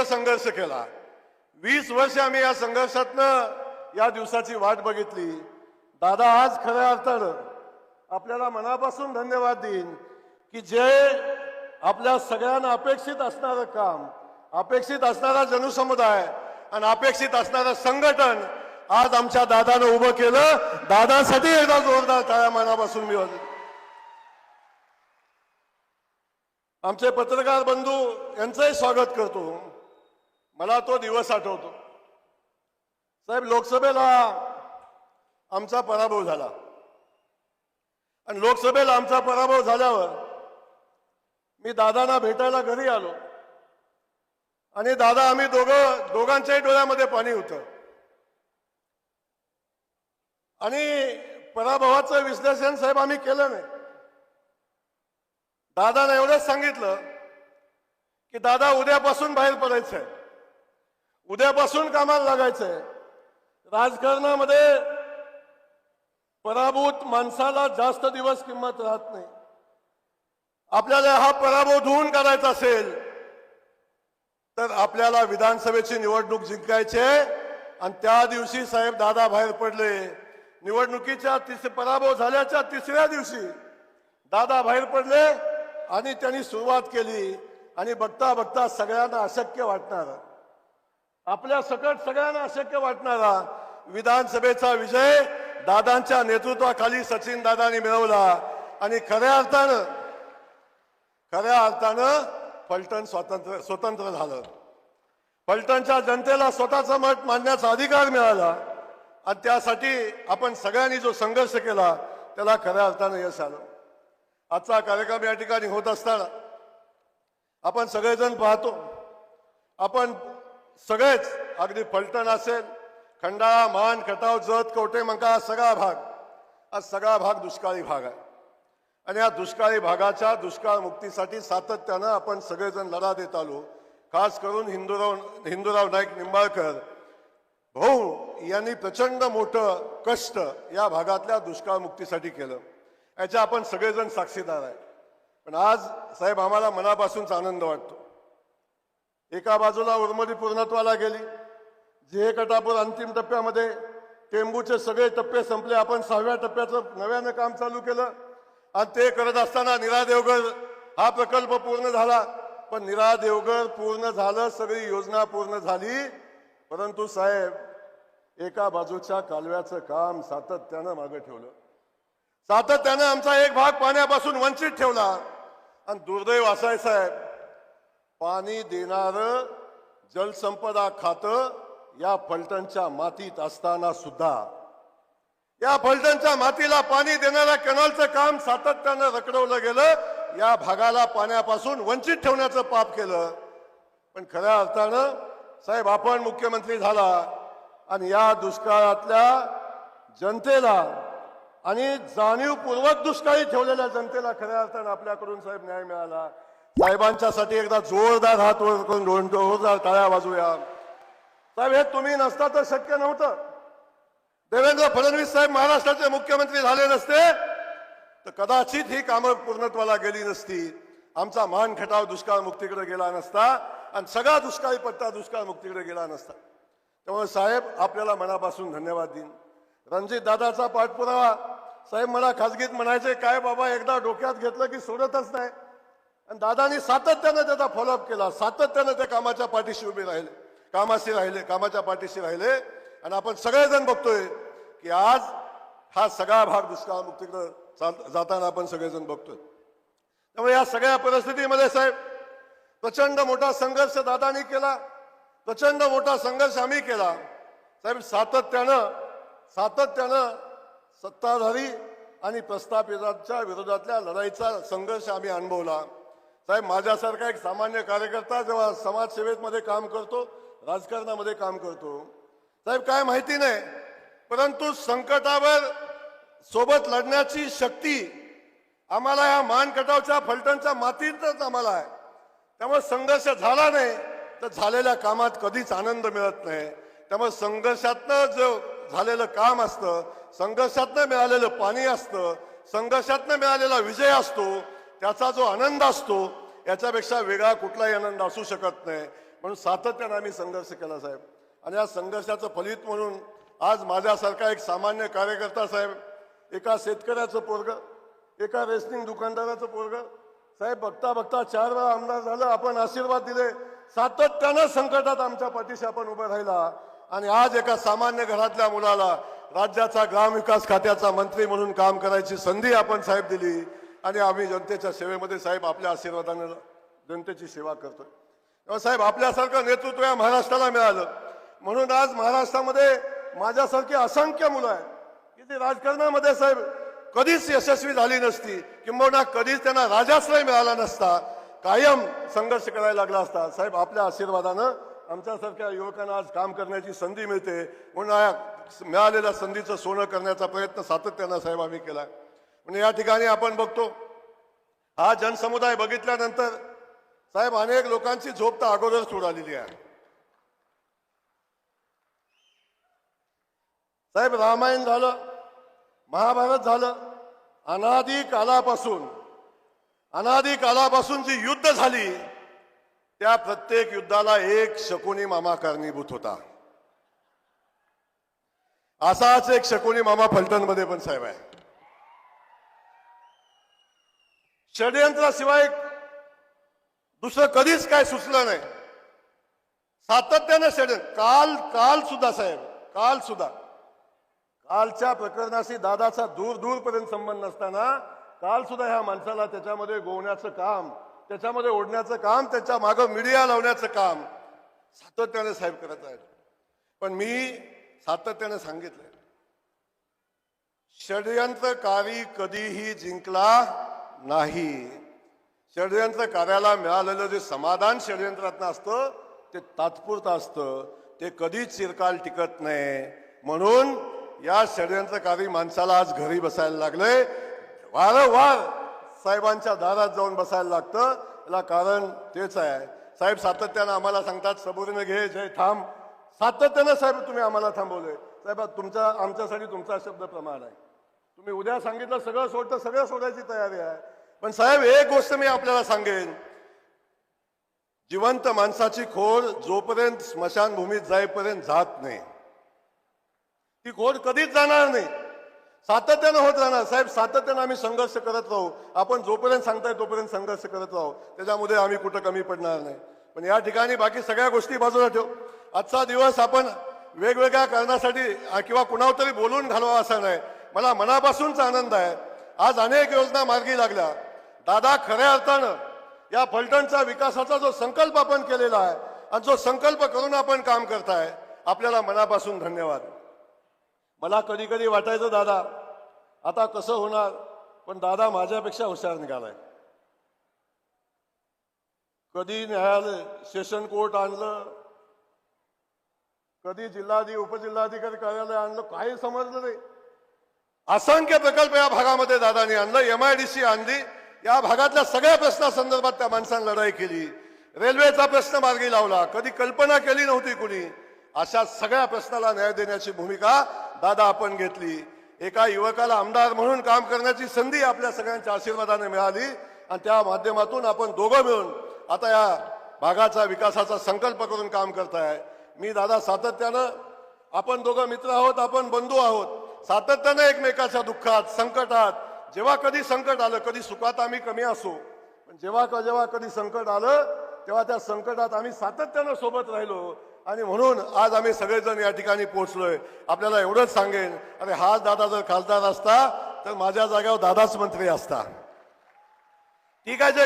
संघर्ष केला. 20 वर्ष आम्ही या संघर्षातनं या दिवसाची वाट बघितली. दादा आज खऱ्या अर्थानं आपल्याला मनापासून धन्यवाद देईन की जे आपल्या सगळ्यांना अपेक्षित असणारं काम, अपेक्षित असणारा जनसमुदाय आणि अपेक्षित असणारं संघटन आज आमच्या दादानं उभं केलं. दादासाठी एकदा जोरदार टाळ्या मनापासून मी वाजवतो. आमचे पत्रकार बंधू यांचंही स्वागत करतो. मला तो दिवस आठवतो. साहेब, लोकसभेला आमचा पराभव झाला आणि लोकसभेला आमचा पराभव झाल्यावर मी दादांना भेटायला घरी आलो आणि दादा आम्ही दोघांच्याही डोळ्यामध्ये पाणी होतं आणि पराभवाचं विश्लेषण साहेब आम्ही केलं नाही. दादाने एवढंच सांगितलं की दादा उद्यापासून बाहेर पडायचंय, उद्यापासून कामाला लागायचंय. राजकारणामध्ये पराभूत माणसाला जास्त दिवस किंमत राहत नाही. आपल्याला हा पराभव धुवून काढायचा असेल तर आपल्याला विधानसभेची निवडणूक जिंकायची आणि त्या दिवशी साहेब दादा बाहेर पडले. निवडणुकीच्या पराभव झाल्याच्या तिसऱ्या दिवशी दादा बाहेर पडले आणि त्यांनी सुरुवात केली आणि बघता बघता सगळ्यांना अशक्य वाटणारा, आपल्या सकट सगळ्यांना अशक्य वाटणारा विधानसभेचा विजय दादांच्या नेतृत्वाखाली सचिन दादांनी मिळवला आणि खऱ्या अर्थानं फलटण स्वतंत्र झालं. फलटणच्या जनतेला स्वतःचा मत मांडण्याचा अधिकार मिळाला आणि त्यासाठी आपण सगळ्यांनी जो संघर्ष केला त्याला खऱ्या अर्थानं यश आलं. आजचा कार्यक्रम या ठिकाणी होत असताना आपण सगळेजण पाहतो, आपण सगळेच अगदी फलटण असेल, खंडाळा, मान, खटाव, जत, कवठे मंका सगळा भाग दुष्काळी भाग आहे आणि या दुष्काळी भागाच्या दुष्काळ मुक्तीसाठी सातत्यानं आपण सगळेजण लढा देत आलो. खास करून हिंदूराव नाईक निंबाळकर भाऊ यांनी प्रचंड मोठं कष्ट या भागातल्या दुष्काळ मुक्तीसाठी केलं. याच्या आपण सगळेजण साक्षीदार आहे. पण आज साहेब आम्हाला मनापासूनच आनंद वाटतो. एका बाजूला उर्मडी पूर्णत्वाला गेली, जे कटापूर अंतिम टप्प्यामध्ये, टेंबूचे सगळे टप्पे संपले, आपण 6व्या टप्प्याचं नव्यानं काम चालू केलं आणि ते करत असताना नीरा देवघर हा प्रकल्प पूर्ण झाला. पण नीरा देवघर पूर्ण झालं, सगळी योजना पूर्ण झाली, परंतु साहेब एका बाजूच्या कालव्याचं काम सातत्यानं मागे ठेवलं. सातत्यानं आमचा एक भाग पाण्यापासून वंचित ठेवला आणि दुर्दैव असाय साहेब, पाणी देणारं जलसंपदा खातं या फलटणच्या मातीत असताना सुद्धा या फलटणच्या मातीला पाणी देणाऱ्या कॅनलचं काम सातत्यानं रखडवलं गेलं. या भागाला पाण्यापासून वंचित ठेवण्याचं पाप केलं. पण खऱ्या अर्थानं साहेब आपण मुख्यमंत्री झाला आणि या दुष्काळातल्या जनतेला आणि जाणीवपूर्वक दुष्काळी ठेवलेल्या जनतेला खऱ्या अर्थानं आपल्याकडून साहेब न्याय मिळाला. साहेबांच्यासाठी एकदा जोरदार हात वर करून जोरदार टाळ्या वाजवूया. साहेब हे तुम्ही नसता तर शक्य नव्हतं. देवेंद्र फडणवीस साहेब महाराष्ट्राचे मुख्यमंत्री झाले नसते तर कदाचित ही कामं पूर्णत्वाला गेली नसती. आमचा मान खटाव दुष्काळ मुक्तीकडे गेला नसता आणि सगळा दुष्काळी पट्टा दुष्काळ मुक्तीकडे गेला नसता. त्यामुळे साहेब आपल्याला मनापासून धन्यवाद देईन. रणजित दादाचा पाठपुरावा साहेब मला खाजगीत म्हणायचे, काय बाबा एकदा डोक्यात घेतलं की सोडतच नाही. आणि दादांनी सातत्यानं त्याचा फॉलोअप केला, सातत्यानं त्या कामाच्या पाठीशी उभे राहिले, कामाच्या पाठीशी राहिले. आणि आपण सगळेजण बघतोय की आज हा सगळा भाग दुष्काळ मुक्तीकडे जाताना आपण सगळेजण बघतोय. त्यामुळे या सगळ्या परिस्थितीमध्ये साहेब प्रचंड मोठा संघर्ष दादांनी केला, प्रचंड मोठा संघर्ष आम्ही केला. साहेब सातत्यानं सत्ताधारी आणि प्रस्थापितांच्या विरोधातल्या लढाईचा संघर्ष आम्ही अनुभवला. साहेब माझ्यासारखा एक सामान्य कार्यकर्ता जेव्हा समाजसेवेमध्ये काम करतो, राजकारणामध्ये काम करतो, साहेब काय माहिती नाही, परंतु संकटावर सोबत लढण्याची शक्ती आम्हाला या मानकटावच्या फलटणच्या मातीतच आम्हाला आहे. त्यामुळे संघर्ष झाला नाही तर झालेल्या कामात कधीच आनंद मिळत नाही. त्यामुळे संघर्षातनं जो झालेलं काम असतं, संघर्षातनं मिळालेलं पाणी असतं, संघर्षातनं मिळालेला विजय असतो, त्याचा जो आनंद असतो याच्यापेक्षा वेगळा कुठलाही आनंद असू शकत नाही. म्हणून सातत्यानं आम्ही संघर्ष केला साहेब. आणि या संघर्षाचं फलित म्हणून आज माझ्यासारखा एक सामान्य कार्यकर्ता साहेब, एका शेतकऱ्याचं पोरग, एका रेशनिंग दुकानदाराचं पोरग साहेब, बघता बघता 4 वेळा आमदार झालं. आपण आशीर्वाद दिले, सातत्यानं संकटात आमच्या पाठीशी आपण उभं राहिला. आणि आज एका सामान्य घरातल्या मुलाला राज्याचा ग्रामविकास खात्याचा मंत्री म्हणून काम करायची संधी आपण साहेब दिली. आणि आम्ही जनतेच्या सेवेमध्ये साहेब आपल्या आशीर्वादाने जनतेची सेवा करतोय. तेव्हा साहेब आपल्यासारखं नेतृत्व या महाराष्ट्राला मिळालं म्हणून आज महाराष्ट्रामध्ये माझ्यासारखी असंख्य मुलं आहेत की ती राजकारणामध्ये साहेब कधीच यशस्वी झाली नसती, किंबहुना कधीच त्यांना राजाश्रय मिळाला नसता, कायम संघर्ष करायला लागला असता. साहेब आपल्या आशीर्वादानं आमच्यासारख्या युवकांना आज काम करण्याची संधी मिळते. म्हणून या मिळालेल्या संधीचं सोनं करण्याचा प्रयत्न सातत्यानं साहेब आम्ही केला. म्हणजे या ठिकाणी आपण बघतो हा जनसमुदाय बघितल्यानंतर साहेब अनेक लोकांची झोप तर अगोदरच उडालेली आहे. साहेब रामायण झालं, महाभारत झालं, अनादी कालापासून जी युद्ध झाली त्या प्रत्येक युद्धाला एक शकुनी मामा कारणीभूत होता. असाच एक शकुनी मामा फलटणमध्ये पण साहेब आहे. षडयंत्राशिवाय दुसरं कधीच काय सुचलं नाही. सातत्यानं षडयंत्र काल सुद्धा साहेब कालच्या प्रकरणाशी दादाचा दूरपर्यंत संबंध नसताना काल सुद्धा ह्या माणसाला त्याच्यामध्ये गोवण्याचं काम, त्याच्यामध्ये ओढण्याचं काम, त्याच्या मागं मीडिया लावण्याचं काम सातत्याने साहेब करत आहेत. पण मी सातत्याने सांगितलंय, षडयंत्रकारी कधीही जिंकला नाही. षडयंत्रकार्याला मिळालेलं जे समाधान षडयंत्रातनं असतं ते तात्पुरतं असतं, ते कधीच चिरकाल टिकत नाही. म्हणून या षडयंत्रकारी माणसाला आज घरी बसायला लागलंय, वारंवार साहेबांच्या दारात जाऊन बसायला लागतं. याला कारण तेच आहे. साहेब सातत्यानं आम्हाला सांगतात सबुरीने घे जय थांब. सातत्यानं साहेब तुम्ही आम्हाला थांबवलंय. साहेब आमच्यासाठी तुमचा शब्द प्रमाण आहे. तुम्ही उद्या सांगितलं सगळं सोडतं, सगळं सोडायची तयारी आहे. पण साहेब एक गोष्ट मी आपल्याला सांगेन, जिवंत माणसाची खोड जोपर्यंत स्मशानभूमीत जाईपर्यंत जात नाही, ती खोड कधीच जाणार नाही, सातत्यानं होत राहणार. साहेब सातत्यानं आम्ही संघर्ष करत राहू. आपण जोपर्यंत सांगताय तोपर्यंत संघर्ष करत राहू. त्याच्यामध्ये आम्ही कुठं कमी पडणार नाही. पण या ठिकाणी बाकी सगळ्या गोष्टी बाजूला ठेवू. आजचा दिवस आपण वेगवेगळ्या कारणासाठी किंवा कुणावर तरी बोलून घालवा असा नाही. मला मनापासूनचा आनंद आहे. आज अनेक योजना मार्गी लागल्या. दादा खऱ्या अर्थानं या फलटणच्या विकासाचा जो संकल्प आपण केलेला आहे आणि जो संकल्प करून आपण काम करताय, आपल्याला मनापासून धन्यवाद. मला कधी कधी वाटायचं दादा आता कसं होणार, पण दादा माझ्यापेक्षा हुशार निघालाय. कधी न्यायालय सेशन कोर्ट आणलं, कधी उपजिल्हाधिकारी कार्यालय आणलं, काही समजलं नाही. असंख्य प्रकल्प या भागामध्ये दादानी आणलं, MIDC आणली. या भागातल्या सगळ्या प्रश्नासंदर्भात त्या माणसाने लढाई केली. रेल्वेचा प्रश्न मार्गी लावला, कधी कल्पना केली नव्हती कुणी. अशा सगळ्या प्रश्नाला न्याय देण्याची भूमिका दादा आपण घेतली. एका युवकाला आमदार म्हणून काम करण्याची संधी आपल्या सगळ्यांच्या आशीर्वादाने मिळाली आणि त्या माध्यमातून आपण दोघं मिळून आता या भागाचा विकासाचा संकल्प करून काम करताय. मी दादा सातत्यानं, आपण दोघं मित्र आहोत, आपण बंधू आहोत, सातत्यानं एकमेकाच्या दुःखात संकटात, जेव्हा कधी संकट आलं, कधी सुखात आम्ही कमी असो, पण जेव्हा कधी संकट आलं तेव्हा त्या संकटात आम्ही सातत्यानं सोबत राहिलो. आणि म्हणून आज आम्ही सगळेजण या ठिकाणी पोहोचलोय. आपल्याला एवढंच सांगेन, अरे हा दादा जर खासदार असता तर माझ्या जागेवर दादाच मंत्री असता. ठीक आहे. जे